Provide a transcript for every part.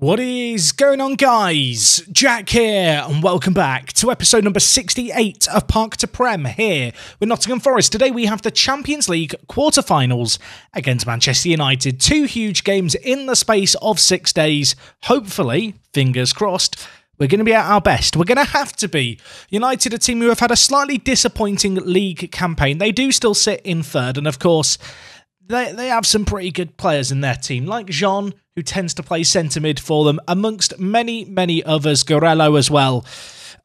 What is going on, guys? Jack here, and welcome back to episode number 68 of Park to Prem here with Nottingham Forest. Today we have the Champions League quarter-finals against Manchester United. Two huge games in the space of 6 days. Hopefully, fingers crossed, we're going to be at our best. We're going to have to be. United, a team who have had a slightly disappointing league campaign. They do still sit in third, and of course, they have some pretty good players in their team, like Jean, who tends to play centre mid for them, amongst many others, Gorello as well.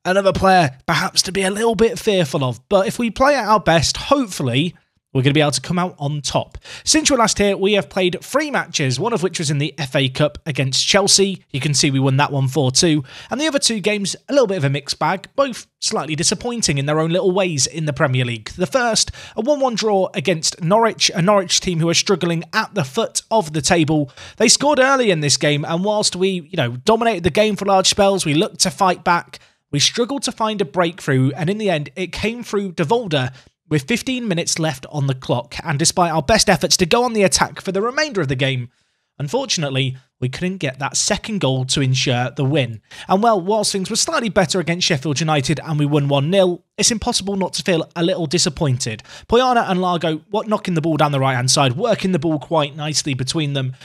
Another player perhaps to be a little bit fearful of, but if we play at our best, hopefully we're going to be able to come out on top. Since we were last here, we have played 3 matches, one of which was in the FA Cup against Chelsea. You can see we won that one 4-2. And the other 2 games, a little bit of a mixed bag, both slightly disappointing in their own little ways in the Premier League. The first, a 1-1 draw against Norwich, a Norwich team who are struggling at the foot of the table. They scored early in this game, and whilst we, dominated the game for large spells, we looked to fight back, we struggled to find a breakthrough, and in the end, it came through De Volder with 15 minutes left on the clock, and despite our best efforts to go on the attack for the remainder of the game, unfortunately, we couldn't get that second goal to ensure the win. And well, whilst things were slightly better against Sheffield United and we won 1-0, it's impossible not to feel a little disappointed. Poyana and Largo, knocking the ball down the right-hand side, working the ball quite nicely between them.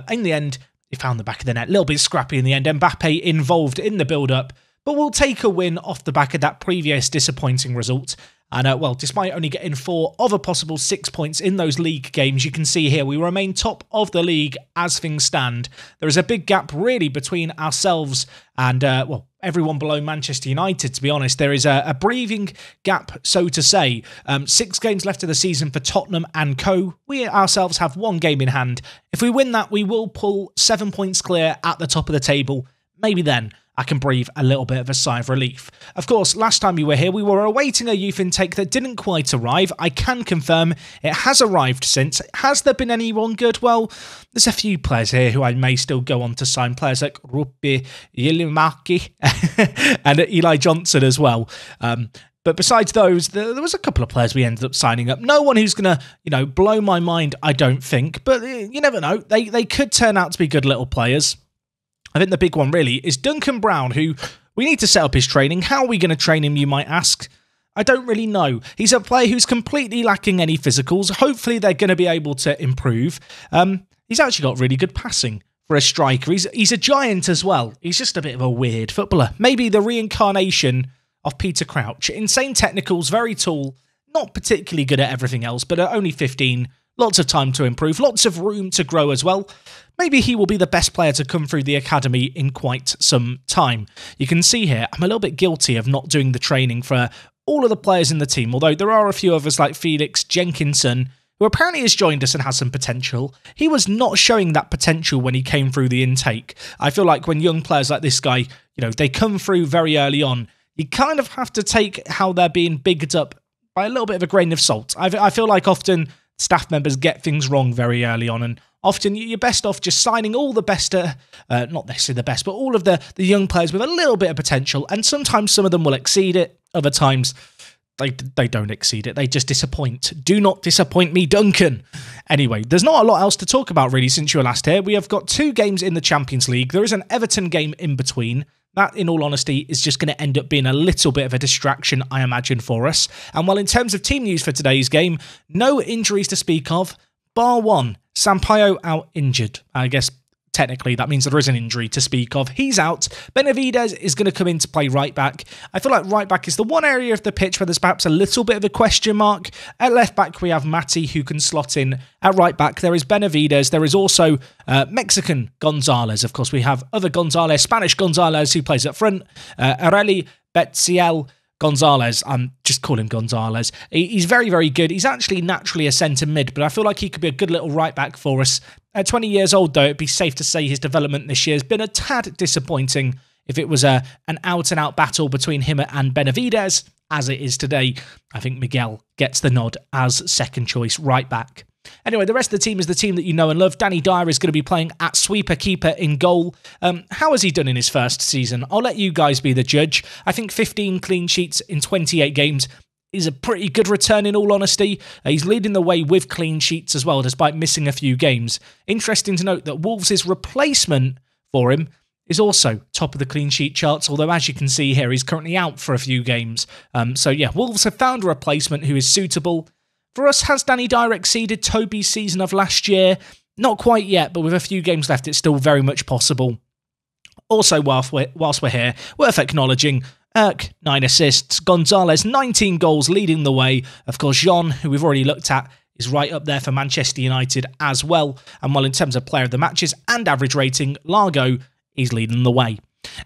In the end, he found the back of the net, a little bit scrappy in the end. Mbappe involved in the build-up, but we'll take a win off the back of that previous disappointing result. And, despite only getting 4 of a possible 6 points in those league games, you can see here we remain top of the league as things stand. There is a big gap, really, between ourselves and, everyone below Manchester United, to be honest. There is a breathing gap, so to say. 6 games left of the season for Tottenham and co. We ourselves have 1 game in hand. If we win that, we will pull 7 points clear at the top of the table. Maybe then I can breathe a little bit of a sigh of relief. Of course, last time you were here, we were awaiting a youth intake that didn't quite arrive. I can confirm it has arrived since. Has there been anyone good? Well, there's a few players here who I may still go on to sign. Players like Rupi Yilimaki and Eli Johnson as well. But besides those, there was a couple of players we ended up signing up. No one who's going to, blow my mind, I don't think. But you never know. They could turn out to be good little players. I think the big one really is Duncan Brown, who we need to set up his training. How are we going to train him, you might ask? I don't really know. He's a player who's completely lacking any physicals. Hopefully they're going to be able to improve. He's actually got really good passing for a striker. He's a giant as well. He's just a bit of a weird footballer. Maybe the reincarnation of Peter Crouch. Insane technicals, very tall, not particularly good at everything else, but at only 15, lots of time to improve, lots of room to grow as well. Maybe he will be the best player to come through the academy in quite some time. You can see here, I'm a little bit guilty of not doing the training for all of the players in the team, although there are a few others like Felix Jenkinson, who apparently has joined us and has some potential. He was not showing that potential when he came through the intake. I feel like when young players like this guy, they come through very early on, you kind of have to take how they're being bigged up by a little bit of a grain of salt. I feel like often staff members get things wrong very early on, and often you're best off just signing all the best, not necessarily the best, but all of the young players with a little bit of potential, and sometimes some of them will exceed it, other times they don't exceed it, they just disappoint. Do not disappoint me, Duncan. Anyway, there's not a lot else to talk about really since you were last here. We have got 2 games in the Champions League. There is an Everton game in between. That, in all honesty, is just going to end up being a little bit of a distraction, I imagine, for us. And well, in terms of team news for today's game, no injuries to speak of, bar one. Sampaio out injured. I guess technically that means there is an injury to speak of. He's out. Benavidez is going to come in to play right back. I feel like right back is the one area of the pitch where there's perhaps a little bit of a question mark. At left back, we have Mati, who can slot in. At right back, there is Benavidez. There is also Mexican Gonzalez. Of course, we have other Gonzalez, Spanish Gonzalez, who plays up front. Areli Betziel Gonzalez, just call him Gonzalez. He's very, very good. He's actually naturally a centre mid, but I feel like he could be a good little right back for us. At 20 years old, though, it'd be safe to say his development this year has been a tad disappointing. If it was an out-and-out battle between him and Benavidez, as it is today, I think Miguel gets the nod as second choice right back. Anyway, the rest of the team is the team that you know and love. Danny Dyer is going to be playing at sweeper keeper in goal. How has he done in his first season? I'll let you guys be the judge. I think 15 clean sheets in 28 games is a pretty good return in all honesty. He's leading the way with clean sheets as well, despite missing a few games. Interesting to note that Wolves' replacement for him is also top of the clean sheet charts, although as you can see here, he's currently out for a few games. So yeah, Wolves have found a replacement who is suitable. For us, has Danny Dyer exceeded Toby's season of last year? Not quite yet, but with a few games left, it's still very much possible. Also, whilst we're here, worth acknowledging, Erk, 9 assists, Gonzalez, 19 goals leading the way. Of course, Jean, who we've already looked at, is right up there for Manchester United as well. And while in terms of player of the matches and average rating, Largo is leading the way.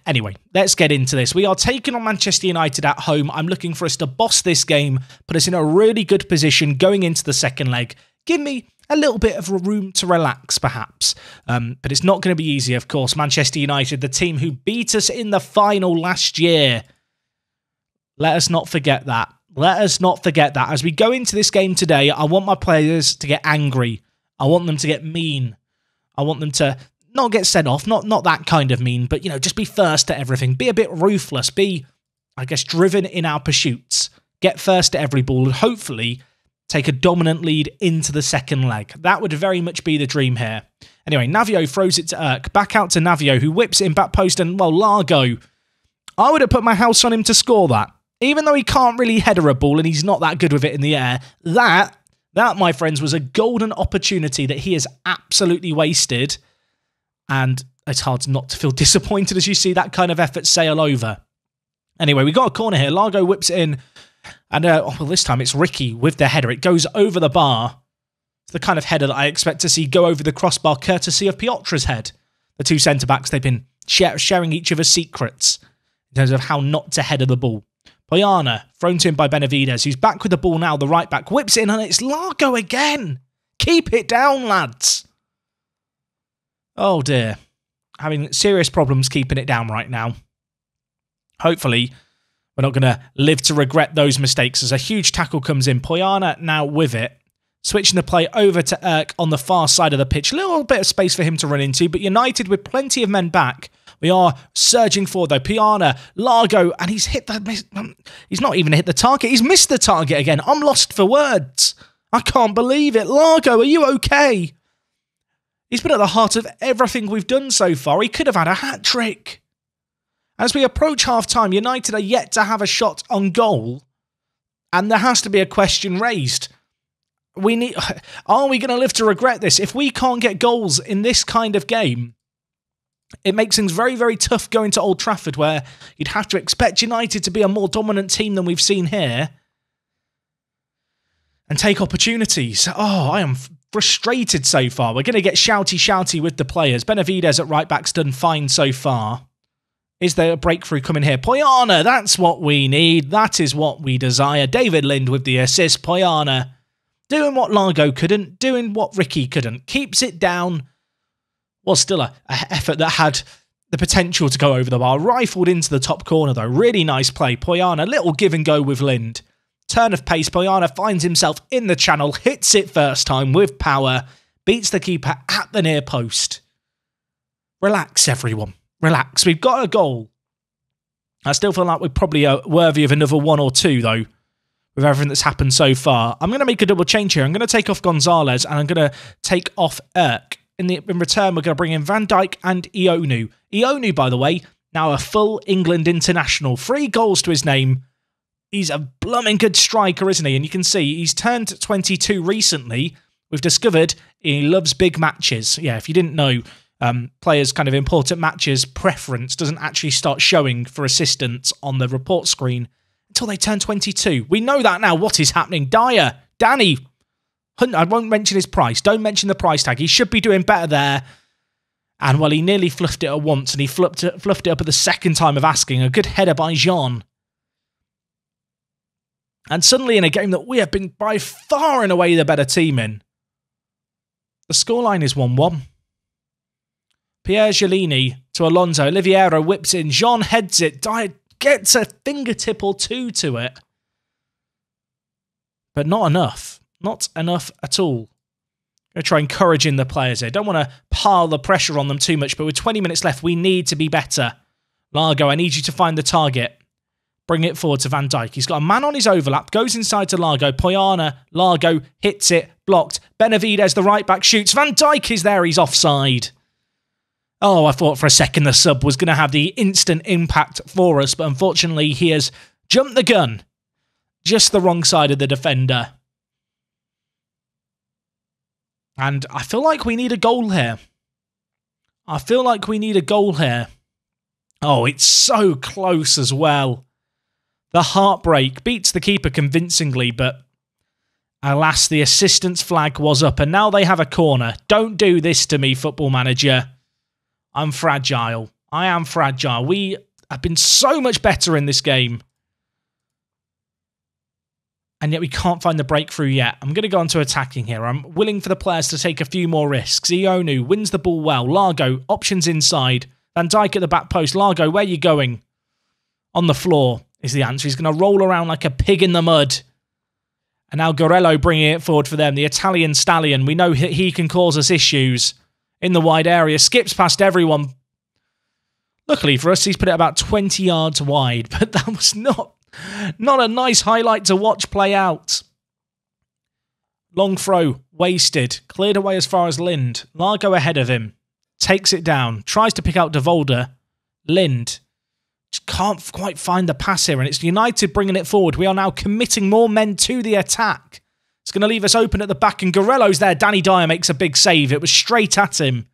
Anyway, let's get into this. We are taking on Manchester United at home. I'm looking for us to boss this game, put us in a really good position going into the second leg. Give me a little bit of room to relax, perhaps. But it's not going to be easy, of course. Manchester United, the team who beat us in the final last year. Let us not forget that. Let us not forget that. As we go into this game today, I want my players to get angry. I want them to get mean. I want them to not get sent off, not that kind of mean, but, you know, just be first at everything. Be a bit ruthless. Be, I guess, driven in our pursuits. Get first at every ball and hopefully take a dominant lead into the second leg. That would very much be the dream here. Anyway, Navio throws it to Erk. Back out to Navio, who whips it in back post, and, well, Largo. I would have put my house on him to score that. Even though he can't really header a ball and he's not that good with it in the air, that, my friends, was a golden opportunity that he has absolutely wasted. And it's hard not to feel disappointed as you see that kind of effort sail over. Anyway, we got a corner here. Largo whips it in. And well, this time it's Ricky with the header. It goes over the bar. It's the kind of header that I expect to see go over the crossbar courtesy of Piotra's head. The two centre-backs, they've been sharing each other's secrets in terms of how not to header the ball. Poyana, thrown to him by Benavides, who's back with the ball now. The right-back whips it in, and it's Largo again. Keep it down, lads. Oh, dear. Having serious problems keeping it down right now. Hopefully, we're not going to live to regret those mistakes as a huge tackle comes in. Poyana now with it. Switching the play over to Erk on the far side of the pitch. A little bit of space for him to run into, but United with plenty of men back. We are surging forward though. Poyana, Largo, and he's not even hit the target. He's missed the target again. I'm lost for words. I can't believe it. Largo, are you okay? He's been at the heart of everything we've done so far. He could have had a hat-trick. As we approach half-time, United are yet to have a shot on goal. And there has to be a question raised. Are we going to live to regret this? If we can't get goals in this kind of game, it makes things very, very tough going to Old Trafford, where you'd have to expect United to be a more dominant team than we've seen here and take opportunities. Oh, I am frustrated so far. We're going to get shouty with the players. Benavides at right back's done fine so far. Is there a breakthrough coming here? Poyana, that's what we need. That is what we desire. David Lind with the assist. Poyana doing what Largo couldn't, doing what Ricky couldn't. Keeps it down. Was still an effort that had the potential to go over the bar. Rifled into the top corner, though. Really nice play. Poyana, little give and go with Lind. Turn of pace. Poyana finds himself in the channel. Hits it first time with power. Beats the keeper at the near post. Relax, everyone. Relax. We've got a goal. I still feel like we're probably worthy of another one or two, though, with everything that's happened so far. I'm going to make a double change here. I'm going to take off Gonzalez and I'm going to take off Erk. In return, we're going to bring in Van Dijk and Ionu. Ionu, by the way, now a full England international. 3 goals to his name. He's a blooming good striker, isn't he? And you can see he's turned 22 recently. We've discovered he loves big matches. Yeah, if you didn't know, players' kind of important matches preference doesn't actually start showing for assistants on the report screen until they turn 22. We know that now. What is happening? Dyer, Danny. I won't mention his price. Don't mention the price tag. He should be doing better there. And, well, he nearly fluffed it at once, and he fluffed it up at the second time of asking. A good header by Jean. And suddenly, in a game that we have been by far and away the better team in, the scoreline is 1-1. Pierre Giolini to Alonso. Oliviero whips in. Jean heads it. Dyer gets a fingertip or two to it. But not enough. Not enough at all. Going to try encouraging the players here. Don't want to pile the pressure on them too much, but with 20 minutes left, we need to be better. Largo, I need you to find the target. Bring it forward to Van Dijk. He's got a man on his overlap. Goes inside to Largo. Poyana. Largo hits it. Blocked. Benavides, the right back, shoots. Van Dijk is there. He's offside. Oh, I thought for a second the sub was going to have the instant impact for us, but unfortunately he has jumped the gun. Just the wrong side of the defender. And I feel like we need a goal here. Oh, it's so close as well. The heartbreak beats the keeper convincingly, but alas, the assistance flag was up, and now they have a corner. Don't do this to me, Football Manager. I'm fragile. I am fragile. We have been so much better in this game. And yet we can't find the breakthrough yet. I'm going to go on to attacking here. I'm willing for the players to take a few more risks. Ionu wins the ball well. Largo, options inside. Van Dijk at the back post. Largo, where are you going? On the floor is the answer. He's going to roll around like a pig in the mud. And now Gorello bringing it forward for them. The Italian stallion. We know he can cause us issues in the wide area. Skips past everyone. Luckily for us, he's put it about 20 yards wide. But that was not a nice highlight to watch play out. Long throw. Wasted. Cleared away as far as Lind. Largo ahead of him. Takes it down. Tries to pick out De Volder. Lind. Just can't quite find the pass here. And it's United bringing it forward. We are now committing more men to the attack. It's going to leave us open at the back. And Gorello's there. Danny Dyer makes a big save. It was straight at him.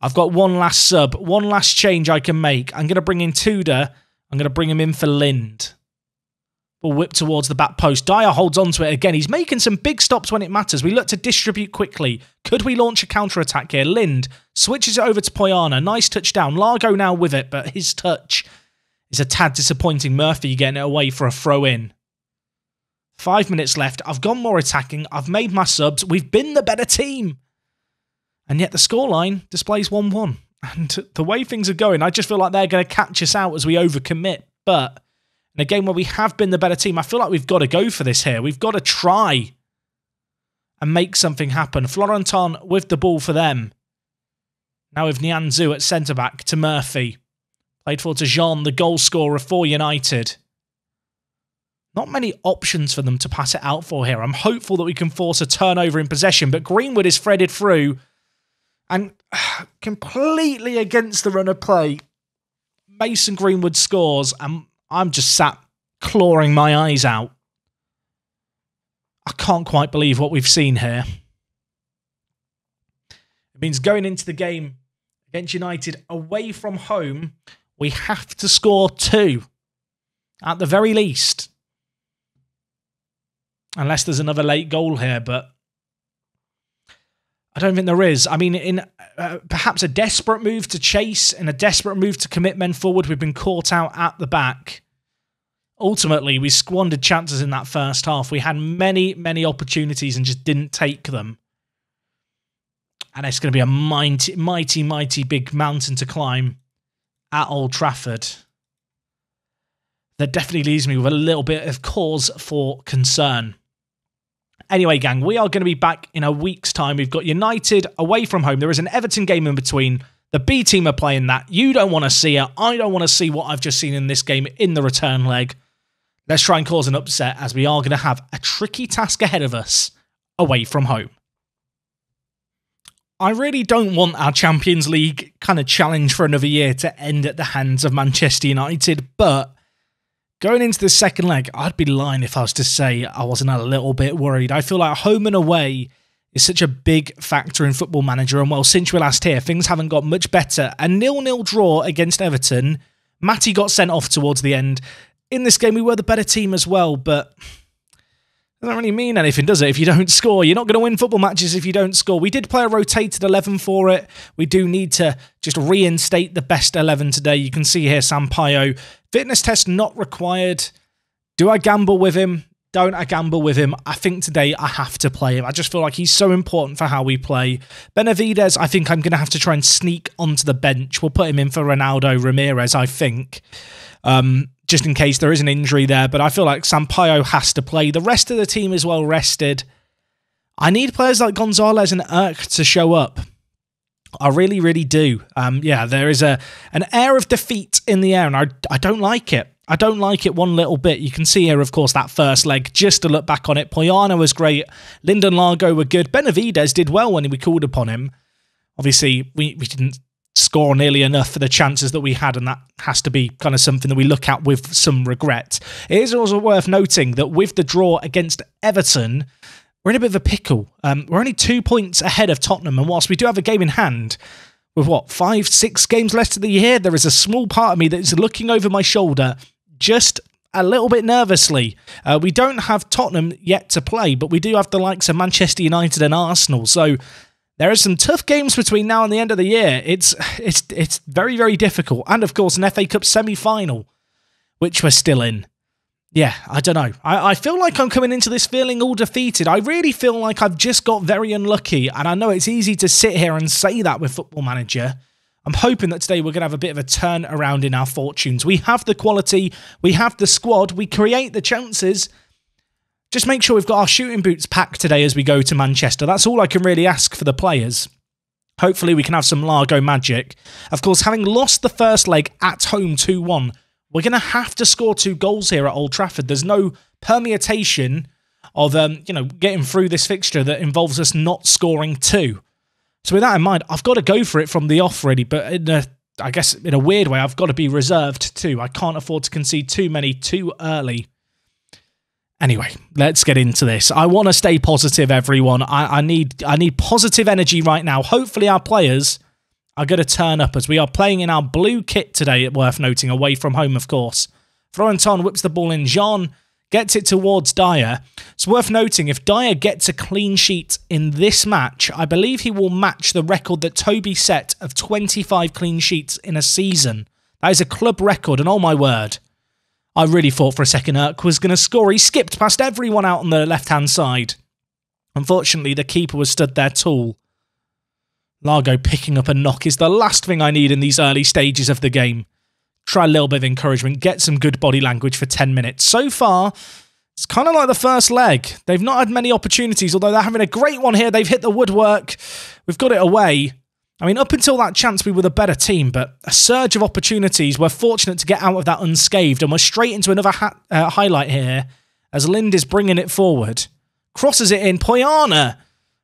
I've got one last sub. One last change I can make. I'm going to bring in Tudor. I'm going to bring him in for Lind. Ball whipped towards the back post. Dyer holds on to it again. He's making some big stops when it matters. We look to distribute quickly. Could we launch a counter-attack here? Lind switches it over to Poyana. Nice touchdown. Largo now with it, but his touch is a tad disappointing. Murphy getting it away for a throw-in. 5 minutes left. I've gone more attacking. I've made my subs. We've been the better team. And yet the scoreline displays 1-1. And the way things are going, I just feel like they're going to catch us out as we overcommit. But in a game where we have been the better team, I feel like we've got to go for this here. We've got to try and make something happen. Florentin with the ball for them. Now with Nianzou at centre-back to Murphy. Played forward to Jean, the goal scorer for United. Not many options for them to pass it out for here. I'm hopeful that we can force a turnover in possession, but Greenwood is threaded through and completely against the run of play. Mason Greenwood scores, and I'm just sat clawing my eyes out. I can't quite believe what we've seen here. It means going into the game against United away from home, we have to score 2 at the very least. Unless there's another late goal here, but I don't think there is. I mean, in perhaps a desperate move to chase and a desperate move to commit men forward, we've been caught out at the back. Ultimately, we squandered chances in that first half. We had many, many opportunities and just didn't take them. And it's going to be a mighty, mighty, mighty big mountain to climb at Old Trafford. That definitely leaves me with a little bit of cause for concern. Anyway, gang, we are going to be back in a week's time. We've got United away from home. There is an Everton game in between. The B team are playing that. You don't want to see it. I don't want to see what I've just seen in this game in the return leg. Let's try and cause an upset as we are going to have a tricky task ahead of us away from home. I really don't want our Champions League kind of challenge for another year to end at the hands of Manchester United, but going into the second leg, I'd be lying if I was to say I wasn't a little bit worried. I feel like home and away is such a big factor in Football Manager, and well, since we last here, things haven't got much better. A 0-0 draw against Everton. Matty got sent off towards the end. In this game, we were the better team as well, but it doesn't really mean anything, does it, if you don't score? You're not going to win football matches if you don't score. We did play a rotated 11 for it. We do need to just reinstate the best 11 today. You can see here Sampaio. Fitness test not required. Do I gamble with him? Don't I gamble with him? I think today I have to play him. I just feel like he's so important for how we play. Benavides, I think I'm going to have to try and sneak onto the bench. We'll put him in for Ronaldo Ramirez, I think. Just in case there is an injury there. But I feel like Sampaio has to play. The rest of the team is well rested. I need players like Gonzalez and Erk to show up. I really, really do. Yeah, there is an air of defeat in the air, and I don't like it. I don't like it one little bit. You can see here, of course, that first leg. Just to look back on it, Poyana was great. Lyndon Largo were good. Benavides did well when we called upon him. Obviously, we didn't score nearly enough for the chances that we had, and that has to be kind of something that we look at with some regret. It is also worth noting that with the draw against Everton, we're in a bit of a pickle. We're only 2 points ahead of Tottenham, and whilst we do have a game in hand, with 5-6 games left of the year, there is a small part of me that is looking over my shoulder just a little bit nervously. We don't have Tottenham yet to play, but we do have the likes of Manchester United and Arsenal, so there are some tough games between now and the end of the year. It's very, very difficult. And of course, an FA Cup semi-final, which we're still in. Yeah, I don't know. I feel like I'm coming into this feeling all defeated. I really feel like I've just got very unlucky. And I know it's easy to sit here and say that with Football Manager. I'm hoping that today we're going to have a bit of a turn around in our fortunes. We have the quality. We have the squad. We create the chances. Just make sure we've got our shooting boots packed today as we go to Manchester. That's all I can really ask for the players. Hopefully we can have some Largo magic. Of course, having lost the first leg at home 2-1, we're going to have to score 2 goals here at Old Trafford. There's no permutation of getting through this fixture that involves us not scoring 2. So with that in mind, I've got to go for it from the off really, but I guess in a weird way, I've got to be reserved too. I can't afford to concede too many too early. Anyway, let's get into this. I want to stay positive, everyone. I need positive energy right now. Hopefully our players are going to turn up as we are playing in our blue kit today, worth noting, away from home, of course. Florentin whips the ball in. Jean gets it towards Dyer. It's worth noting, if Dyer gets a clean sheet in this match, I believe he will match the record that Toby set of 25 clean sheets in a season. That is a club record, and oh my word, I really thought for a second Urk was going to score. He skipped past everyone out on the left-hand side. Unfortunately, the keeper was stood there tall. Largo picking up a knock is the last thing I need in these early stages of the game. Try a little bit of encouragement, get some good body language for 10 minutes. So far, it's kind of like the first leg. They've not had many opportunities, although they're having a great one here. They've hit the woodwork. We've got it away. I mean, up until that chance, we were the better team, but a surge of opportunities. We're fortunate to get out of that unscathed, and we're straight into another highlight here as Lind is bringing it forward. Crosses it in. Poyana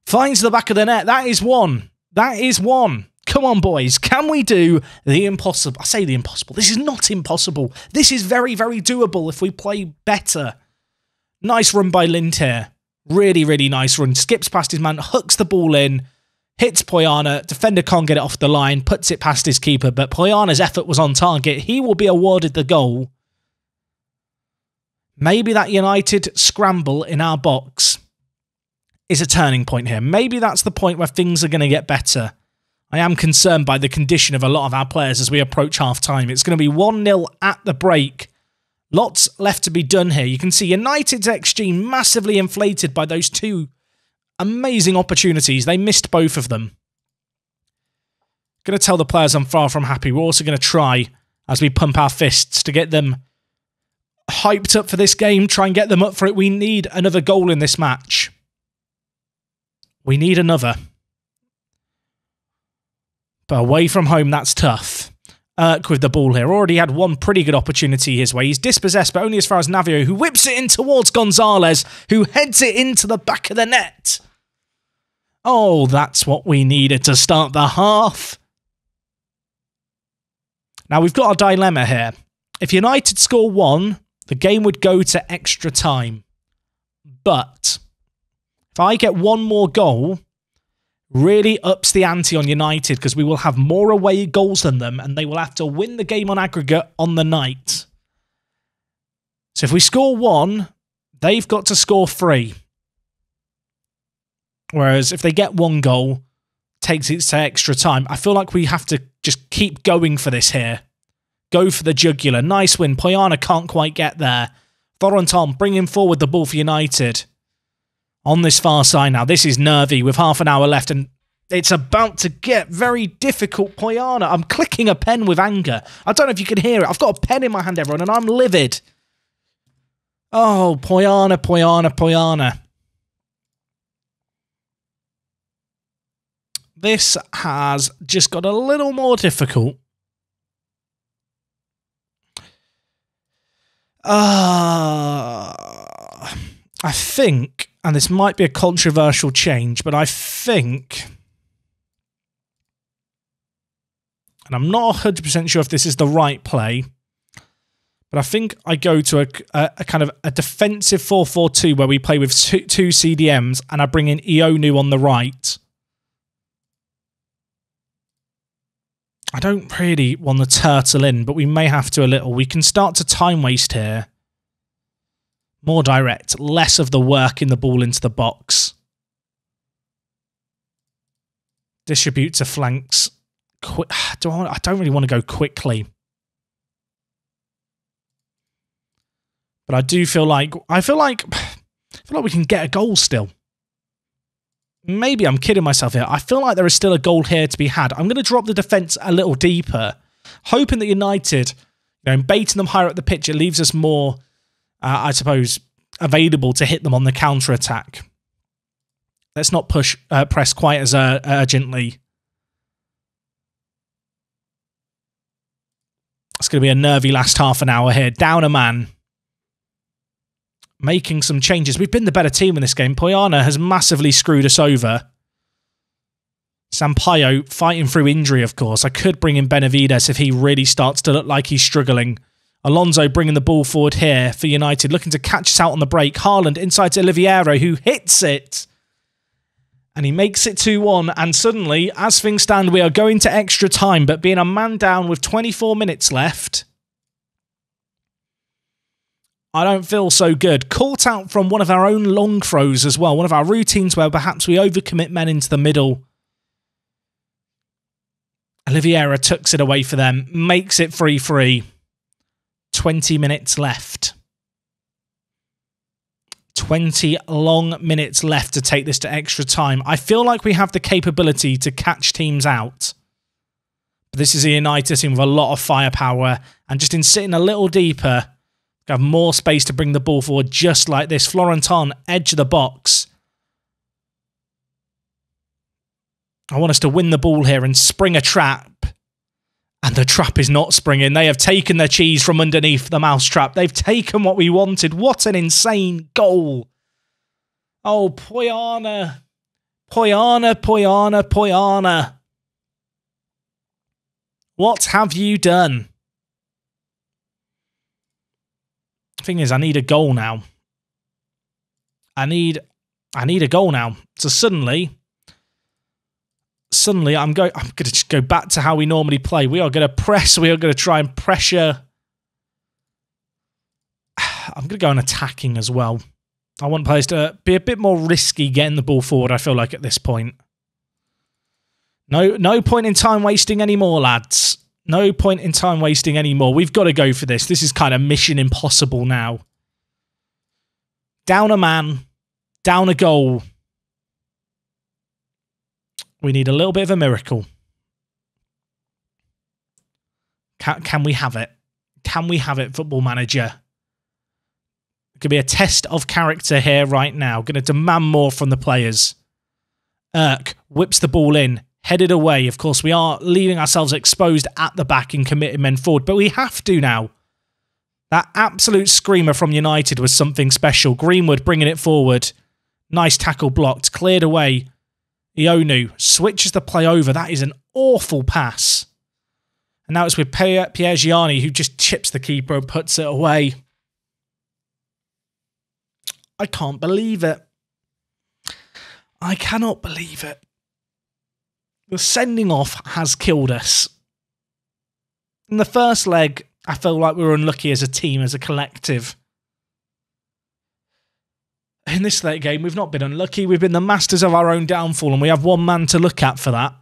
finds the back of the net. That is one. That is one. Come on, boys. Can we do the impossible? I say the impossible. This is not impossible. This is very, very doable if we play better. Nice run by Lind here. Really, really nice run. Skips past his man, hooks the ball in, hits Poyana. Defender can't get it off the line, puts it past his keeper, but Poyana's effort was on target. He will be awarded the goal. Maybe that United scramble in our box is a turning point here. Maybe that's the point where things are going to get better. I am concerned by the condition of a lot of our players as we approach half-time. It's going to be 1-0 at the break. Lots left to be done here. You can see United's XG massively inflated by those 2 amazing opportunities. They missed both of them. Going to tell the players I'm far from happy. We're also going to try, as we pump our fists, to get them hyped up for this game, try and get them up for it. We need another goal in this match. We need another. But away from home, that's tough. Urk with the ball here. Already had one pretty good opportunity his way. He's dispossessed, but only as far as Navio, who whips it in towards Gonzalez, who heads it into the back of the net. Oh, that's what we needed to start the half. Now, we've got a dilemma here. If United score 1, the game would go to extra time. But if I get one more goal, really ups the ante on United because we will have more away goals than them and they will have to win the game on aggregate on the night. So if we score 1, they've got to score 3. Whereas if they get 1 goal, takes it to extra time. I feel like we have to just keep going for this here. Go for the jugular. Nice win. Poyana can't quite get there. Florentin bringing forward the ball for United. On this far side now. This is nervy with half an hour left and it's about to get very difficult. Poyana. I'm clicking a pen with anger. I don't know if you can hear it. I've got a pen in my hand, everyone, and I'm livid. Oh, Poyana, Poyana, Poyana. This has just got a little more difficult. I think, and this might be a controversial change, but I think And I'm not 100% sure if this is the right play, but I think I go to a kind of a defensive 4-4-2 where we play with two CDMs and I bring in Ionu on the right. I don't really want the turtle in, but we may have to a little. We can start to time waste here. More direct, less of the work in the ball into the box. Distribute to flanks. I don't really want to go quickly. But I do feel like we can get a goal still. Maybe I'm kidding myself here. I feel like there is still a goal here to be had. I'm going to drop the defence a little deeper, hoping that United, baiting them higher up the pitch, it leaves us more, I suppose, available to hit them on the counter-attack. Let's not press quite as urgently. It's going to be a nervy last half an hour here. Down a man. Making some changes. We've been the better team in this game. Poyana has massively screwed us over. Sampaio fighting through injury, of course. I could bring in Benavides if he really starts to look like he's struggling. Alonso bringing the ball forward here for United, looking to catch us out on the break. Haaland inside to Oliveira, who hits it. And he makes it 2-1. And suddenly, as things stand, we are going to extra time. But being a man down with 24 minutes left, I don't feel so good. Caught out from one of our own long throws as well. One of our routines where perhaps we overcommit men into the middle. Oliveira tucks it away for them. Makes it 3-3. 20 minutes left. 20 long minutes left to take this to extra time. I feel like we have the capability to catch teams out. But this is a United team with a lot of firepower. And just in sitting a little deeper, have more space to bring the ball forward just like this. Florentin, edge of the box. I want us to win the ball here and spring a trap. And the trap is not springing. They have taken their cheese from underneath the mousetrap. They've taken what we wanted. What an insane goal. Oh, Poyana. Poyana, Poyana, Poyana. What have you done? Thing is, I need a goal now. I need a goal now. So suddenly I'm going to just go back to how we normally play. We are going to press. We are going to try and pressure. I'm going to go on attacking as well. I want players to be a bit more risky getting the ball forward, I feel like, at this point. No point in time wasting anymore, lads. No point in time wasting anymore. We've got to go for this. This is kind of mission impossible now. Down a man. Down a goal. We need a little bit of a miracle. Can we have it? Can we have it, Football Manager? It could be a test of character here right now. Going to demand more from the players. Erk whips the ball in. Headed away. Of course, we are leaving ourselves exposed at the back and committing men forward, but we have to now. That absolute screamer from United was something special. Greenwood bringing it forward. Nice tackle blocked. Cleared away. Ionu switches the play over. That is an awful pass. And now it's with Pierre Gianni, who just chips the keeper and puts it away. I can't believe it. I cannot believe it. The sending off has killed us. In the first leg, I felt like we were unlucky as a team, as a collective. In this late game, we've not been unlucky. We've been the masters of our own downfall, and we have one man to look at for that.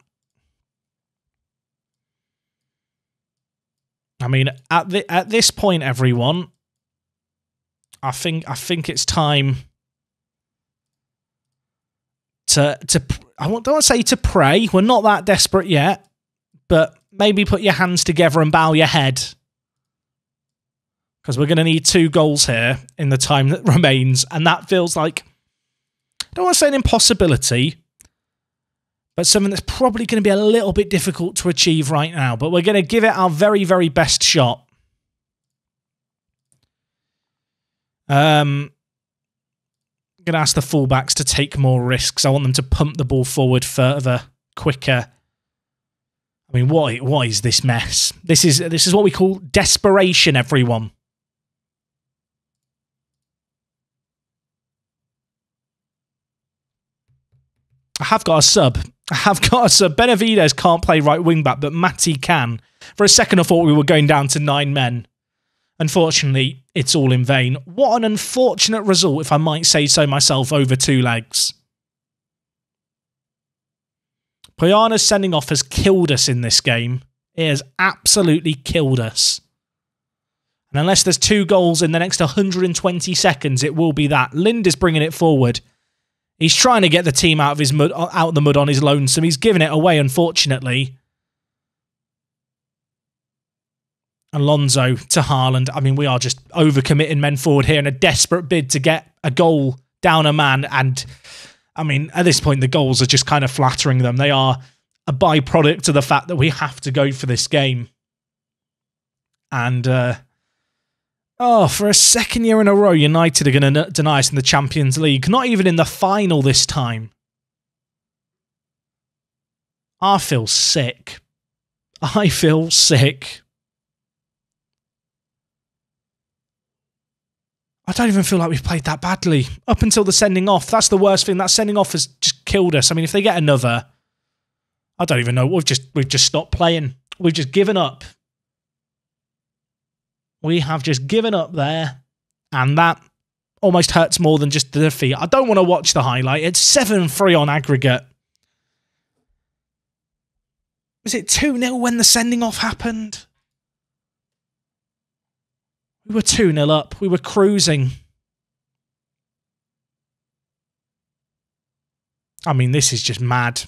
I mean, at this point, everyone, I think it's time to I don't want to say to pray. We're not that desperate yet, but maybe put your hands together and bow your head, because we're going to need 2 goals here in the time that remains, and that feels like, I don't want to say an impossibility, but something that's probably going to be a little bit difficult to achieve right now, but we're going to give it our very, very best shot. I'm going to ask the fullbacks to take more risks. I want them to pump the ball forward further, quicker. I mean, what is this mess? This is what we call desperation, everyone. I have got a sub. Benavides can't play right wing back, but Matty can. For a second, I thought we were going down to 9 men. Unfortunately, it's all in vain. What an unfortunate result, if I might say so myself, over 2 legs. Poyana's sending off has killed us in this game. It has absolutely killed us. And unless there's 2 goals in the next 120 seconds, it will be that. Lind is bringing it forward. He's trying to get the team out of the mud on his lonesome. He's giving it away, unfortunately. Alonso to Haaland. I mean, we are just overcommitting men forward here in a desperate bid to get a goal down a man. And, I mean, at this point, the goals are just kind of flattering them. They are a byproduct of the fact that we have to go for this game. And, for a second year in a row, United are going to deny us in the Champions League. Not even in the final this time. I feel sick. I don't even feel like we've played that badly. Up until the sending off. That's the worst thing. That sending off has just killed us. I mean, if they get another, I don't even know. We've just stopped playing. We've just given up. We have just given up there. And that almost hurts more than just the defeat. I don't want to watch the highlight. It's 7-3 on aggregate. Was it 2-0 when the sending off happened? We were 2-0 up. We were cruising. I mean, this is just mad.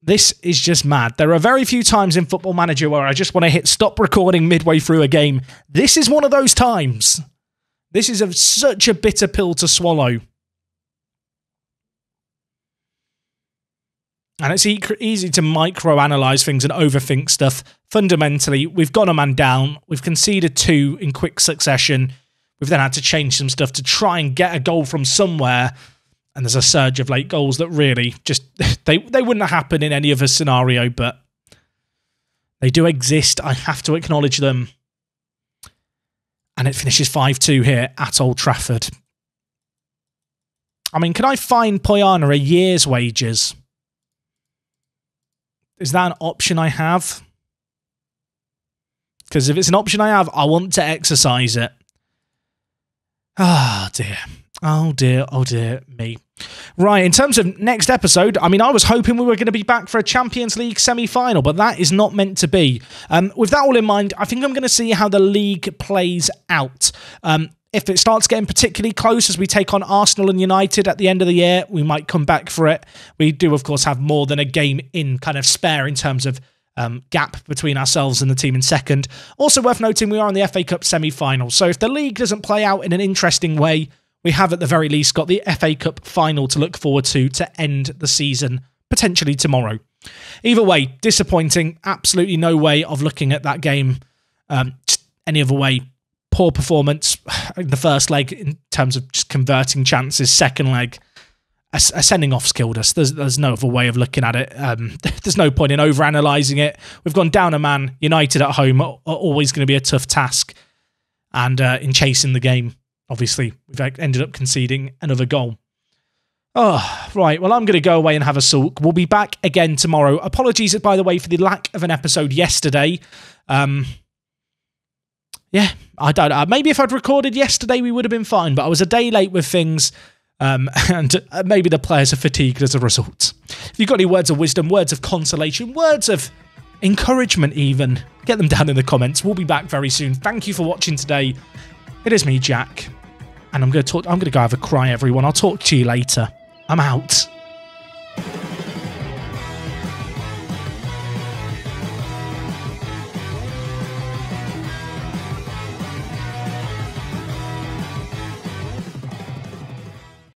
This is just mad. There are very few times in Football Manager where I just want to hit stop recording midway through a game. This is one of those times. This is such a bitter pill to swallow. And it's easy to micro-analyse things and overthink stuff. Fundamentally, we've got a man down. We've conceded 2 in quick succession. We've then had to change some stuff to try and get a goal from somewhere. And there's a surge of late goals that really just... They wouldn't have happened in any other scenario, but they do exist. I have to acknowledge them. And it finishes 5-2 here at Old Trafford. I mean, can I fine Poyana a year's wages? Is that an option I have? Because if it's an option I have, I want to exercise it. Ah, dear. Oh, dear. Oh, dear me. Right, in terms of next episode, I mean, I was hoping we were going to be back for a Champions League semi-final, but that is not meant to be. With that all in mind, I think I'm going to see how the league plays out. If it starts getting particularly close as we take on Arsenal and United at the end of the year, we might come back for it. We do, of course, have more than a game in kind of spare in terms of gap between ourselves and the team in second. Also worth noting, we are in the FA Cup semi-final. So if the league doesn't play out in an interesting way, we have at the very least got the FA Cup final to look forward to end the season, potentially tomorrow. Either way, disappointing. Absolutely no way of looking at that game any other way. Poor performance in the first leg in terms of just converting chances. Second leg, a sending off's killed us. There's no other way of looking at it. There's no point in overanalyzing it. We've gone down a man. United at home are always going to be a tough task. And in chasing the game, obviously, we've ended up conceding another goal. Oh, right. Well, I'm going to go away and have a sulk. We'll be back again tomorrow. Apologies, by the way, for the lack of an episode yesterday. Yeah, I don't know. Maybe if I'd recorded yesterday, we would have been fine, but I was a day late with things, and maybe the players are fatigued as a result. If you've got any words of wisdom, words of consolation, words of encouragement even, get them down in the comments. We'll be back very soon. Thank you for watching today. It is me, Jack, and I'm going to go have a cry, everyone. I'll talk to you later. I'm out.